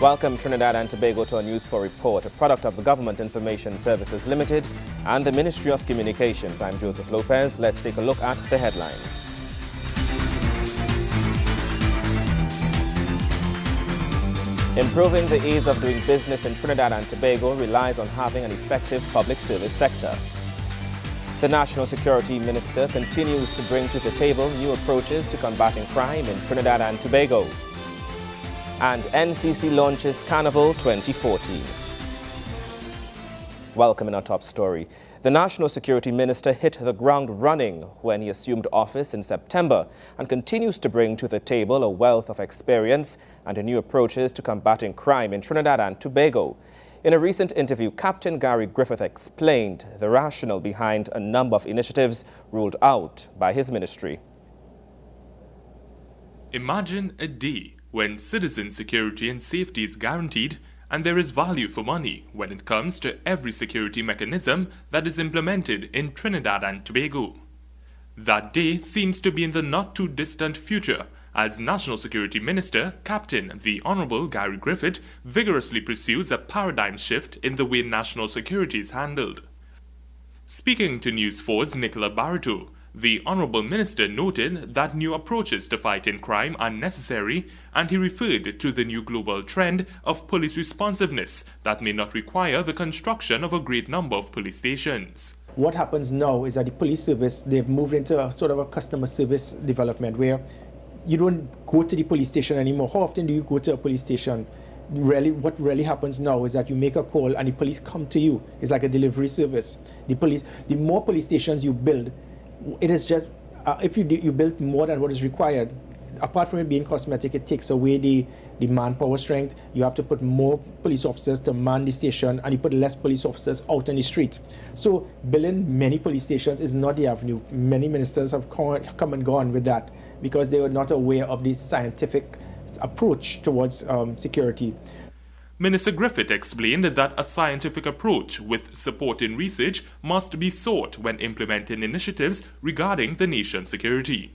Welcome Trinidad and Tobago to our News 4 report, a product of the Government Information Services Limited and the Ministry of Communications. I'm Joseph Lopez. Let's take a look at the headlines. Improving the ease of doing business in Trinidad and Tobago relies on having an effective public service sector. The National Security Minister continues to bring to the table new approaches to combating crime in Trinidad and Tobago. And NCC launches Carnival 2014. Welcome in our top story. The National Security Minister hit the ground running when he assumed office in September and continues to bring to the table a wealth of experience and new approaches to combating crime in Trinidad and Tobago. In a recent interview, Captain Gary Griffith explained the rationale behind a number of initiatives ruled out by his ministry. Imagine a day when citizen security and safety is guaranteed and there is value for money when it comes to every security mechanism that is implemented in Trinidad and Tobago. That day seems to be in the not-too-distant future as National Security Minister, Captain the Honourable Gary Griffith, vigorously pursues a paradigm shift in the way national security is handled. Speaking to News 4's Nicola Barreto, the Honourable Minister noted that new approaches to fighting crime are necessary, and he referred to the new global trend of police responsiveness that may not require the construction of a great number of police stations. What happens now is that the police service, they've moved into a sort of a customer service development where you don't go to the police station anymore. How often do you go to a police station? What really happens now is that you make a call and the police come to you. It's like a delivery service. The more police stations you build, it is just, if you build more than what is required, apart from it being cosmetic, it takes away the manpower strength. You have to put more police officers to man the station, and you put less police officers out on the street. So building many police stations is not the avenue. Many ministers have come and gone with that because they were not aware of the scientific approach towards security. Minister Griffith explained that a scientific approach with support in research must be sought when implementing initiatives regarding the nation's security.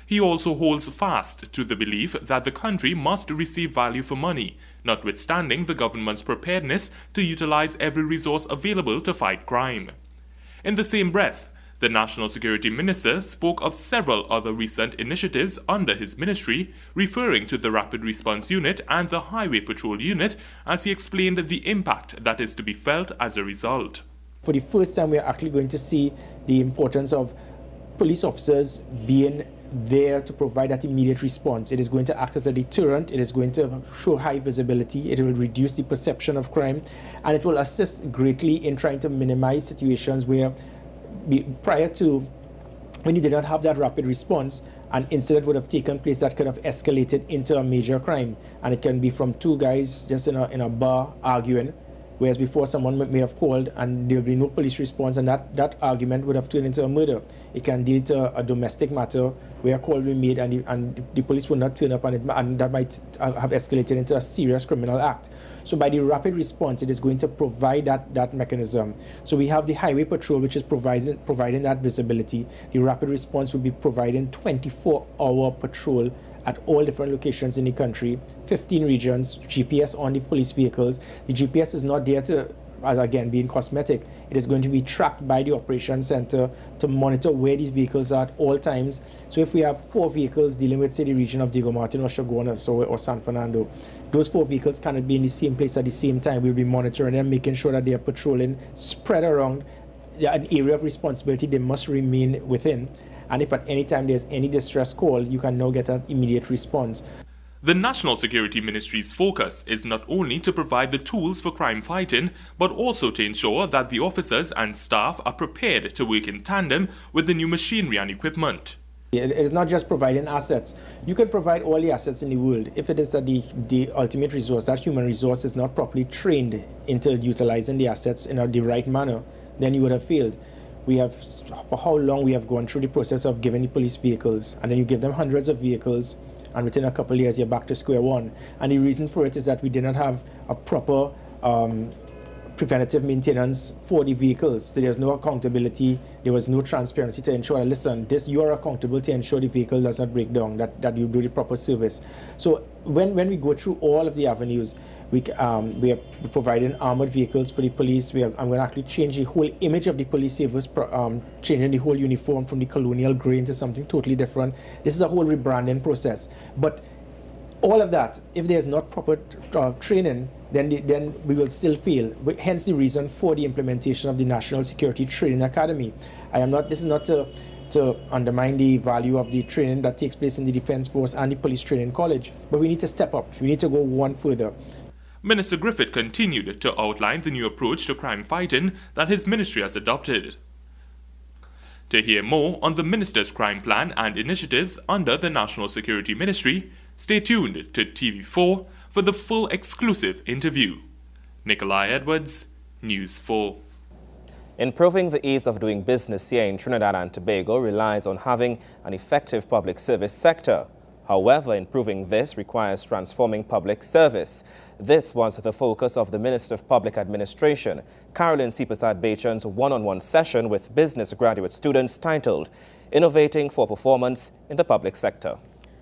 He also holds fast to the belief that the country must receive value for money, notwithstanding the government's preparedness to utilize every resource available to fight crime. In the same breath, the National Security Minister spoke of several other recent initiatives under his ministry, referring to the Rapid Response Unit and the Highway Patrol Unit, as he explained the impact that is to be felt as a result. For the first time, we are actually going to see the importance of police officers being there to provide that immediate response. It is going to act as a deterrent. It is going to show high visibility. It will reduce the perception of crime, and it will assist greatly in trying to minimize situations where prior to when you did not have that rapid response, an incident would have taken place that could have escalated into a major crime. And it can be from two guys just in a bar arguing, whereas before someone may have called and there will be no police response, and that argument would have turned into a murder. It can deal to a domestic matter where a call will be made and the police will not turn up, and that might have escalated into a serious criminal act. So by the rapid response, it is going to provide that mechanism. So we have the Highway Patrol, which is providing that visibility. The rapid response will be providing 24-hour patrol at all different locations in the country, 15 regions, GPS on the police vehicles. The GPS is not there to, again, being cosmetic. It is going to be tracked by the operations center to monitor where these vehicles are at all times. So if we have 4 vehicles dealing with, say, the region of Diego Martin or Shogun or San Fernando, those 4 vehicles cannot be in the same place at the same time. We'll be monitoring them, making sure that they are patrolling spread around an area of responsibility they must remain within. And if at any time there's any distress call, you can now get an immediate response. The National Security Ministry's focus is not only to provide the tools for crime fighting, but also to ensure that the officers and staff are prepared to work in tandem with the new machinery and equipment. It is not just providing assets. You can provide all the assets in the world. If it is that the ultimate resource, that human resource, is not properly trained into utilizing the assets in the right manner, then you would have failed. For how long we have gone through the process of giving the police vehicles, and then you give them hundreds of vehicles, and within a couple of years you're back to square one. And the reason for it is that we did not have a proper preventative maintenance for the vehicles. So there's no accountability, there was no transparency to ensure that, listen, you are accountable to ensure the vehicle does not break down, that you do the proper service. So when we go through all of the avenues, we are providing armored vehicles for the police. I'm going to actually change the whole image of the police service, changing the whole uniform from the colonial grey into something totally different. This is a whole rebranding process. But all of that, if there's not proper training, then we will still fail. Hence the reason for the implementation of the National Security Training Academy. This is not to undermine the value of the training that takes place in the Defence Force and the Police Training College, but we need to step up. We need to go one further. Minister Griffith continued to outline the new approach to crime fighting that his ministry has adopted. To hear more on the minister's crime plan and initiatives under the National Security Ministry, stay tuned to TV4 for the full exclusive interview. Nikolai Edwards, News 4. Improving the ease of doing business here in Trinidad and Tobago relies on having an effective public service sector. However, improving this requires transforming public service. This was the focus of the Minister of Public Administration, Caroline C. Prasad-Bechan's one-on-one session with business graduate students titled Innovating for Performance in the Public Sector.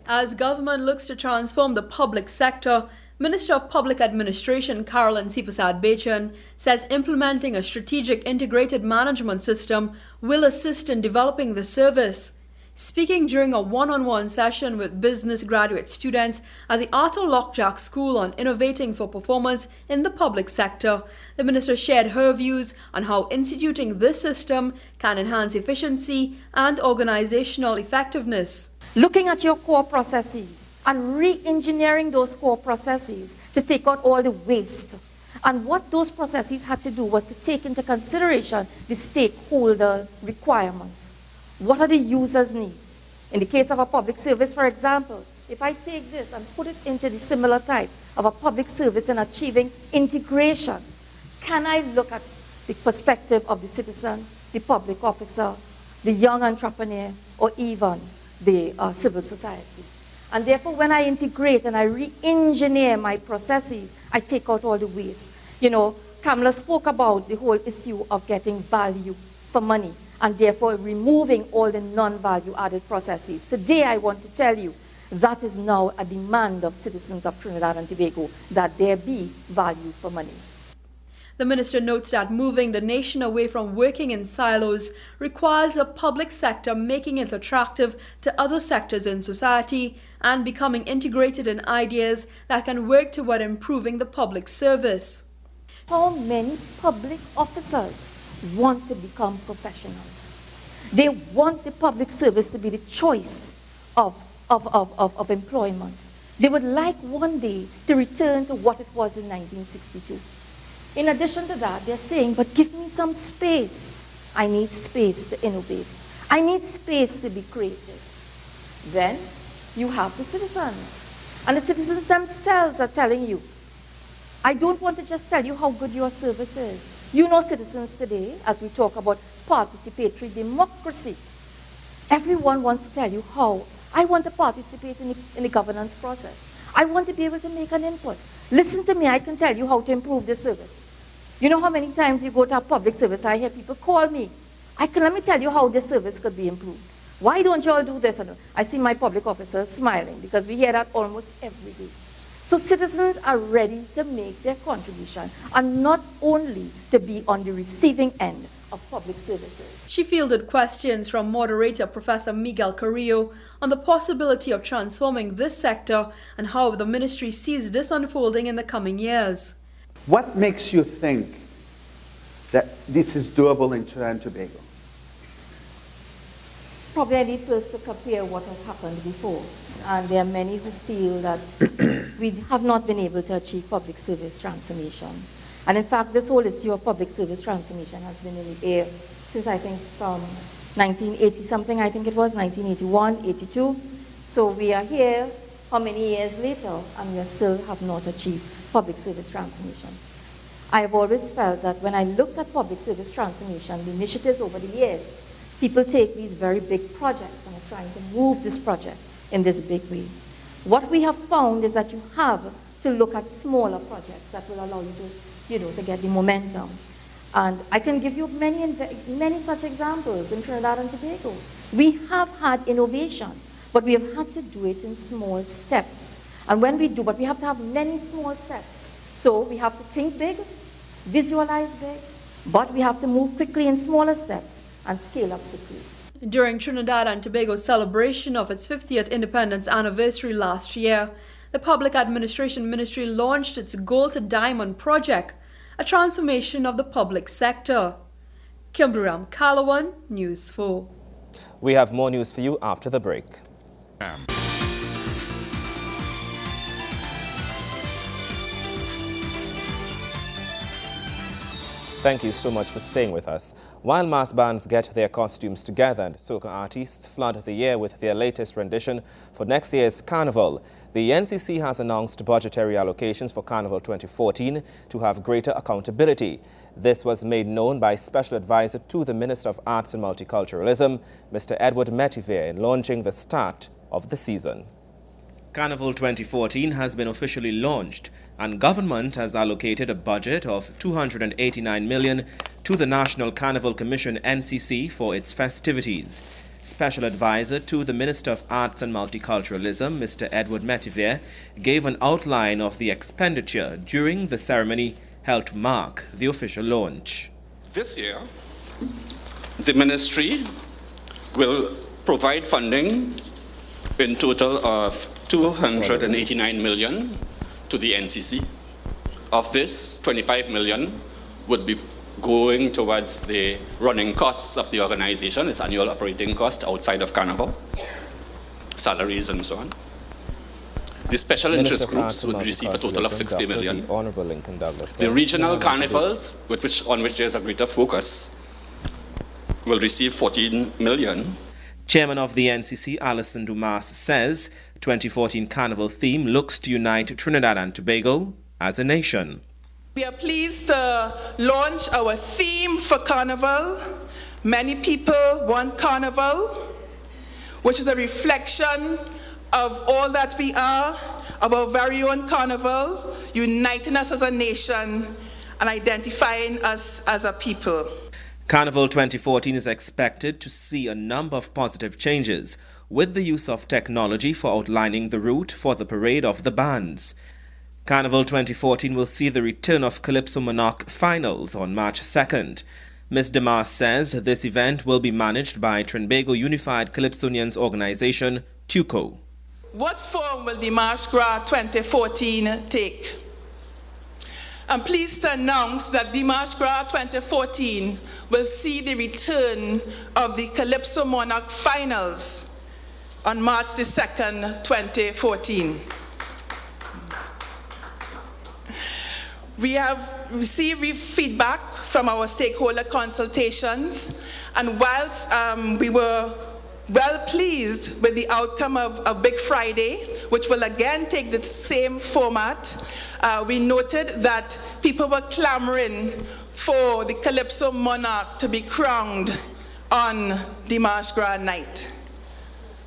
As government looks to transform the public sector, Minister of Public Administration Caroline C. Prasad-Bechan says implementing a strategic integrated management system will assist in developing the service. Speaking during a one-on-one session with business graduate students at the Arthur Lockjack School on innovating for performance in the public sector, the minister shared her views on how instituting this system can enhance efficiency and organizational effectiveness. Looking at your core processes and re-engineering those core processes to take out all the waste. And what those processes had to do was to take into consideration the stakeholder requirements. What are the user's needs? In the case of a public service, for example, if I take this and put it into the similar type of a public service in achieving integration, can I look at the perspective of the citizen, the public officer, the young entrepreneur, or even the civil society? And therefore, when I integrate and I re-engineer my processes, I take out all the waste. You know, Kamala spoke about the whole issue of getting value for money, and therefore removing all the non-value added processes. Today I want to tell you that is now a demand of citizens of Trinidad and Tobago, that there be value for money. The minister notes that moving the nation away from working in silos requires a public sector making it attractive to other sectors in society and becoming integrated in ideas that can work toward improving the public service. How many public officers want to become professionals? They want the public service to be the choice of employment. They would like one day to return to what it was in 1962. In addition to that, they're saying, but give me some space. I need space to innovate. I need space to be creative. Then you have the citizens. And the citizens themselves are telling you, I don't want to just tell you how good your service is. You know, citizens today, as we talk about participatory democracy, everyone wants to tell you how I want to participate in the governance process. I want to be able to make an input. Listen to me, I can tell you how to improve this service. You know how many times you go to a public service, I hear people call me. Let me tell you how this service could be improved. Why don't you all do this? I see my public officers smiling because we hear that almost every day. So citizens are ready to make their contribution and not only to be on the receiving end of public services. She fielded questions from moderator Professor Miguel Carrillo on the possibility of transforming this sector and how the ministry sees this unfolding in the coming years. What makes you think that this is doable in Trinidad and Tobago? Probably I need first to compare what has happened before. And there are many who feel that we have not been able to achieve public service transformation. And in fact, this whole issue of public service transformation has been in the air since I think from 1980 something, I think it was 1981, 82. So we are here, how many years later, and we still have not achieved public service transformation. I have always felt that when I looked at public service transformation, the initiatives over the years, people take these very big projects and are trying to move this project in this big way. What we have found is that you have to look at smaller projects that will allow you to to get the momentum. And I can give you many such examples in Trinidad and Tobago. We have had innovation, but we have had to do it in small steps. And when we do, but we have to have many small steps. So we have to think big, visualize big, but we have to move quickly in smaller steps and scale up quickly. During Trinidad and Tobago's celebration of its 50th independence anniversary last year, the Public Administration Ministry launched its Gold to Diamond project, a transformation of the public sector. Kimberam Kalawan, News 4. We have more news for you after the break. Thank you so much for staying with us. While mass bands get their costumes together and soca artists flood the year with their latest rendition for next year's Carnival, the NCC has announced budgetary allocations for Carnival 2014 to have greater accountability. This was made known by Special Advisor to the Minister of Arts and Multiculturalism, Mr. Edward Metivier, in launching the start of the season. Carnival 2014 has been officially launched, and government has allocated a budget of $289 million to the National Carnival Commission (NCC) for its festivities. Special Advisor to the Minister of Arts and Multiculturalism, Mr. Edward Metivier, gave an outline of the expenditure during the ceremony held to mark the official launch. This year, the ministry will provide funding in total of $289 million to the NCC. Of this, $25 million would be going towards the running costs of the organization, its annual operating cost outside of Carnival, salaries and so on. The special interest groups would receive a total of $60 million. The regional carnivals, on which there is a greater focus, will receive $14 million. Chairman of the NCC, Alison Dumas, says 2014 Carnival theme looks to unite Trinidad and Tobago as a nation. We are pleased to launch our theme for Carnival. Many people want Carnival, which is a reflection of all that we are, of our very own Carnival, uniting us as a nation and identifying us as a people. Carnival 2014 is expected to see a number of positive changes, with the use of technology for outlining the route for the parade of the bands. Carnival 2014 will see the return of Calypso Monarch finals on March 2nd. Ms. Demas says this event will be managed by Trinbago Unified Calypsonians organization, TUCO. What form will the March Gras 2014 take? I'm pleased to announce that the March Gras 2014 will see the return of the Calypso Monarch finals on March the 2nd, 2014. We have received feedback from our stakeholder consultations, and whilst we were well pleased with the outcome of Big Friday, which will again take the same format, we noted that people were clamoring for the Calypso Monarch to be crowned on the March Gras night.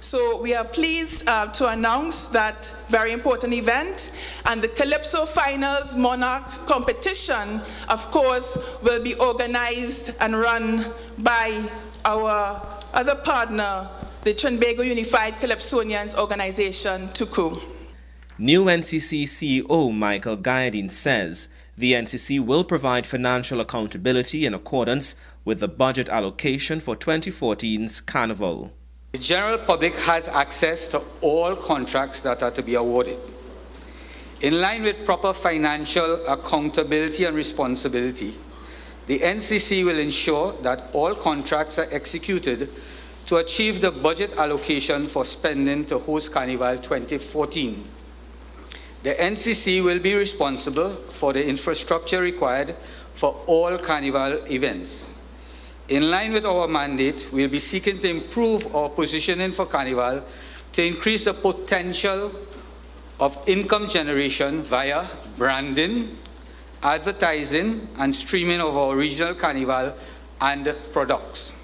So we are pleased to announce that very important event, and the Calypso Finals Monarch competition, of course, will be organized and run by our other partner, the Trinbago Unified Calypsonians organization, TUCO. New NCC CEO Michael Guyadine says the NCC will provide financial accountability in accordance with the budget allocation for 2014's Carnival. The general public has access to all contracts that are to be awarded. In line with proper financial accountability and responsibility, the NCC will ensure that all contracts are executed to achieve the budget allocation for spending to host Carnival 2014. The NCC will be responsible for the infrastructure required for all Carnival events. In line with our mandate, we'll be seeking to improve our positioning for Carnival to increase the potential of income generation via branding, advertising, and streaming of our regional Carnival and products.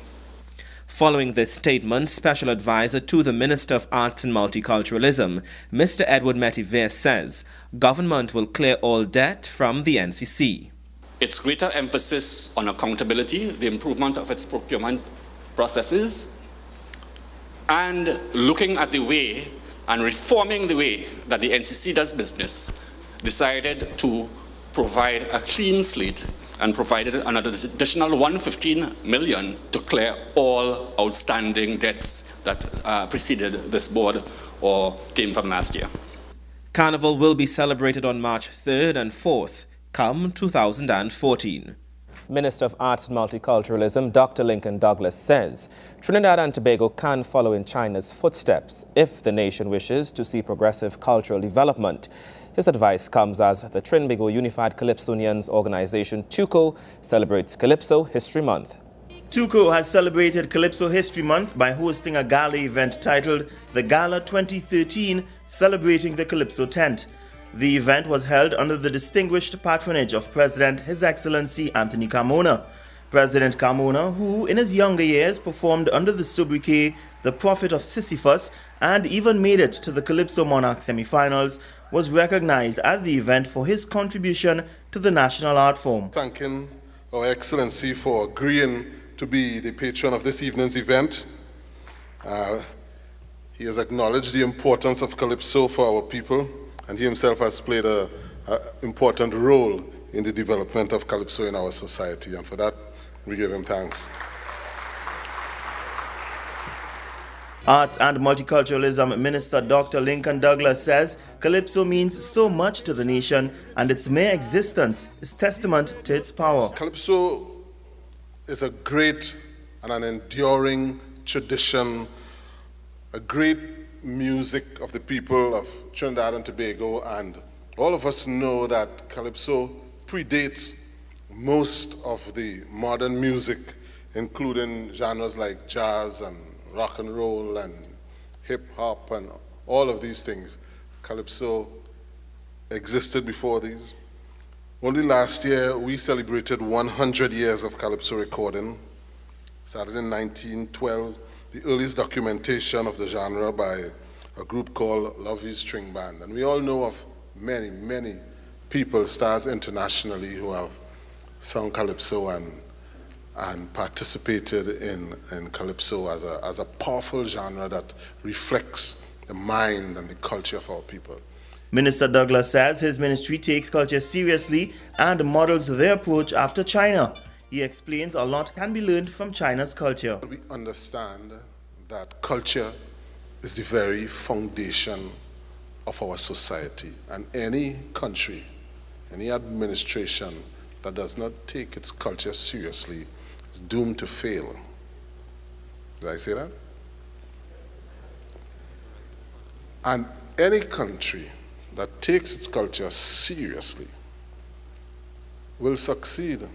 Following this statement, Special Advisor to the Minister of Arts and Multiculturalism, Mr. Edward Metivier, says government will clear all debt from the NCC. its greater emphasis on accountability, the improvement of its procurement processes, and looking at the way and reforming the way that the NCC does business, decided to provide a clean slate and provided an additional $115 million to clear all outstanding debts that preceded this board or came from last year. Carnival will be celebrated on March 3rd and 4th, come 2014. Minister of Arts and Multiculturalism, Dr. Lincoln Douglas, says Trinidad and Tobago can follow in China's footsteps if the nation wishes to see progressive cultural development. His advice comes as the Trinbago Unified Calypsonians organization, TUCO, celebrates Calypso History Month. TUCO has celebrated Calypso History Month by hosting a gala event titled The Gala 2013, celebrating the Calypso tent. The event was held under the distinguished patronage of President His Excellency Anthony Carmona. President Carmona, who in his younger years performed under the sobriquet The Prophet of Sisyphus and even made it to the Calypso Monarch semi-finals, was recognized at the event for his contribution to the National Art Form. Thanking Our Excellency for agreeing to be the patron of this evening's event. He has acknowledged the importance of Calypso for our people, and he himself has played an important role in the development of Calypso in our society, and for that we give him thanks. Arts and Multiculturalism Minister Dr. Lincoln Douglas says Calypso means so much to the nation, and its mere existence is testament to its power. Calypso is a great and an enduring tradition, a great music of the people of Trinidad and Tobago, and all of us know that Calypso predates most of the modern music, including genres like jazz and rock and roll and hip hop and all of these things. Calypso existed before these. Only last year we celebrated 100 years of Calypso recording. Started in 1912, the earliest documentation of the genre by a group called Lovey's String Band. And we all know of many, many people, stars internationally, who have sung Calypso and participated in Calypso as a powerful genre that reflects the mind and the culture of our people. Minister Douglas says his ministry takes culture seriously and models their approach after China. He explains a lot can be learned from China's culture. We understand that culture is the very foundation of our society, and any country, any administration that does not take its culture seriously is doomed to fail. Did I say that? And any country that takes its culture seriously will succeed.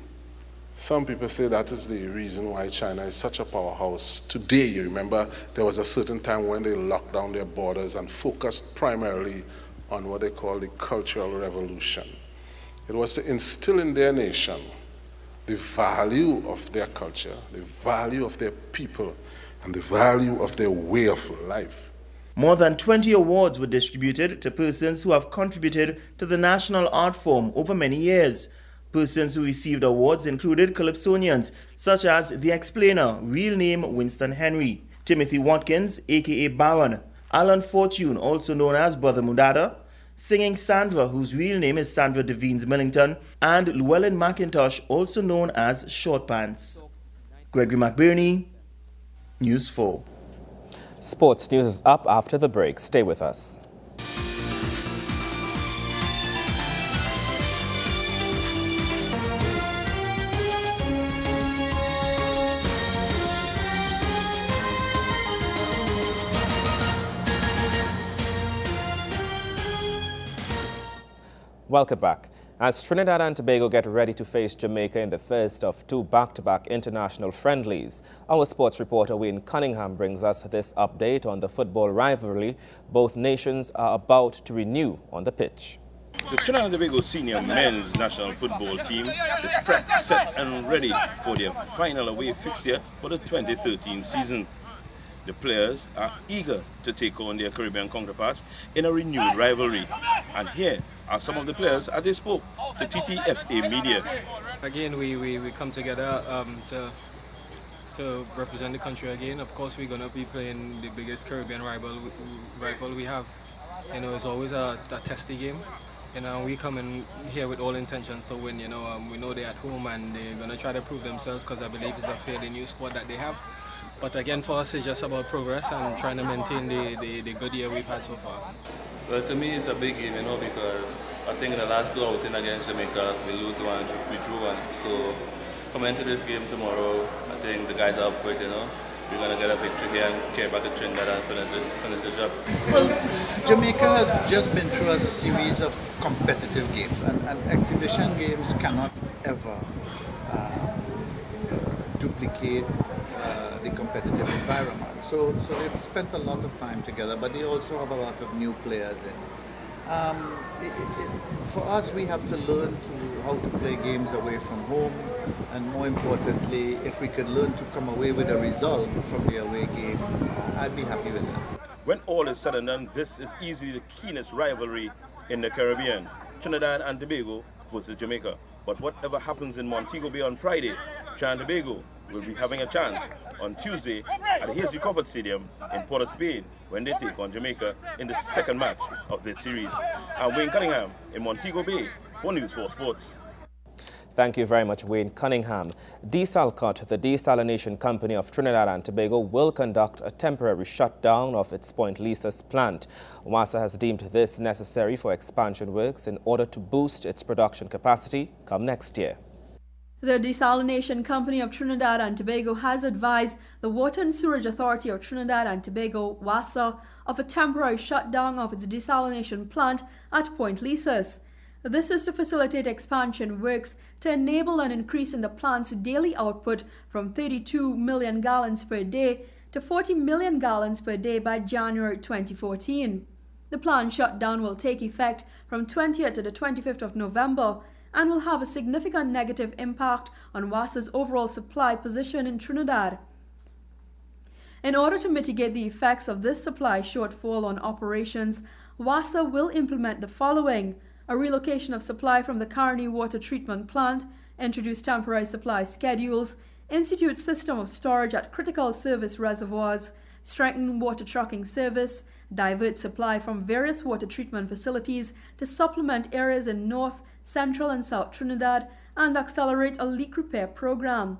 Some people say that is the reason why China is such a powerhouse today. You remember there was a certain time when they locked down their borders and focused primarily on what they call the Cultural Revolution. It was to instill in their nation the value of their culture, the value of their people, and the value of their way of life. More than 20 awards were distributed to persons who have contributed to the national art form over many years. Persons who received awards included Calypsonians such as The Explainer, real name Winston Henry, Timothy Watkins, aka Baron, Alan Fortune, also known as Brother Mudada, Singing Sandra, whose real name is Sandra Devines Millington, and Llewellyn McIntosh, also known as Short Pants. Gregory McBurney, News 4. Sports news is up after the break. Stay with us. Welcome back. As Trinidad and Tobago get ready to face Jamaica in the first of two back-to-back international friendlies, our sports reporter Wayne Cunningham brings us this update on the football rivalry both nations are about to renew on the pitch. The Trinidad and Tobago senior men's national football team is prepped, set and ready for their final away fixture for the 2013 season. The players are eager to take on their Caribbean counterparts in a renewed rivalry. And here are some of the players as they spoke to TTFA Media. Again, we come together to represent the country again. Of course, we're going to be playing the biggest Caribbean rival we have. You know, it's always a testy game. You know, we come in here with all intentions to win. You know, we know they're at home and they're going to try to prove themselves because I believe it's a fairly new squad that they have. But again, for us, it's just about progress and trying to maintain the good year we've had so far. Well, to me, it's a big game, you know, because I think in the last two outings against Jamaica, we lose one, we drew one. So coming into this game tomorrow, I think the guys are up for it, you know. We're going to get a victory here and carry back to Trinidad and finish the job. Well, Jamaica has just been through a series of competitive games, and exhibition games cannot ever duplicate the competitive environment. So they've spent a lot of time together, but they also have a lot of new players in. For us, we have to learn how to play games away from home, and more importantly, if we could learn to come away with a result from the away game, I'd be happy with that. When all is said and done, this is easily the keenest rivalry in the Caribbean, Trinidad and Tobago versus Jamaica. But whatever happens in Montego Bay on Friday, Trinidad and Tobago will be having a chance on Tuesday at the Hazley Crawford Stadium in Port of Spain when they take on Jamaica in the second match of this series. I'm Wayne Cunningham in Montego Bay for News 4 Sports. Thank you very much, Wayne Cunningham. Desalcut, the desalination company of Trinidad and Tobago, will conduct a temporary shutdown of its Point Lisas plant. WASA has deemed this necessary for expansion works in order to boost its production capacity come next year. The Desalination Company of Trinidad and Tobago has advised the Water and Sewerage Authority of Trinidad and Tobago, WASA, of a temporary shutdown of its desalination plant at Point Lisas. This is to facilitate expansion works to enable an increase in the plant's daily output from 32 million gallons per day to 40 million gallons per day by January 2014. The plant shutdown will take effect from 20th to the 25th of November and will have a significant negative impact on WASA's overall supply position in Trinidad. In order to mitigate the effects of this supply shortfall on operations, WASA will implement the following: a relocation of supply from the Carney Water Treatment Plant, introduce temporary supply schedules, institute system of storage at critical service reservoirs, strengthen water trucking service, divert supply from various water treatment facilities to supplement areas in North, Central and South Trinidad, and accelerate a leak repair program.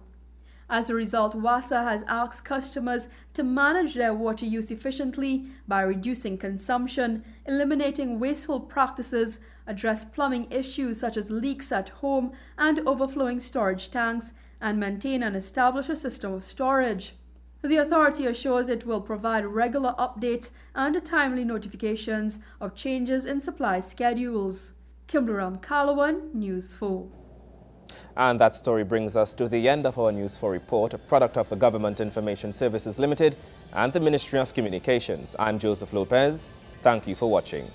As a result, WASA has asked customers to manage their water use efficiently by reducing consumption, eliminating wasteful practices, address plumbing issues such as leaks at home and overflowing storage tanks, and maintain and establish a system of storage. The authority assures it will provide regular updates and timely notifications of changes in supply schedules. Kimberly Ram-Calawan, News 4. And that story brings us to the end of our News 4 report, a product of the Government Information Services Limited and the Ministry of Communications. I'm Joseph Lopez. Thank you for watching.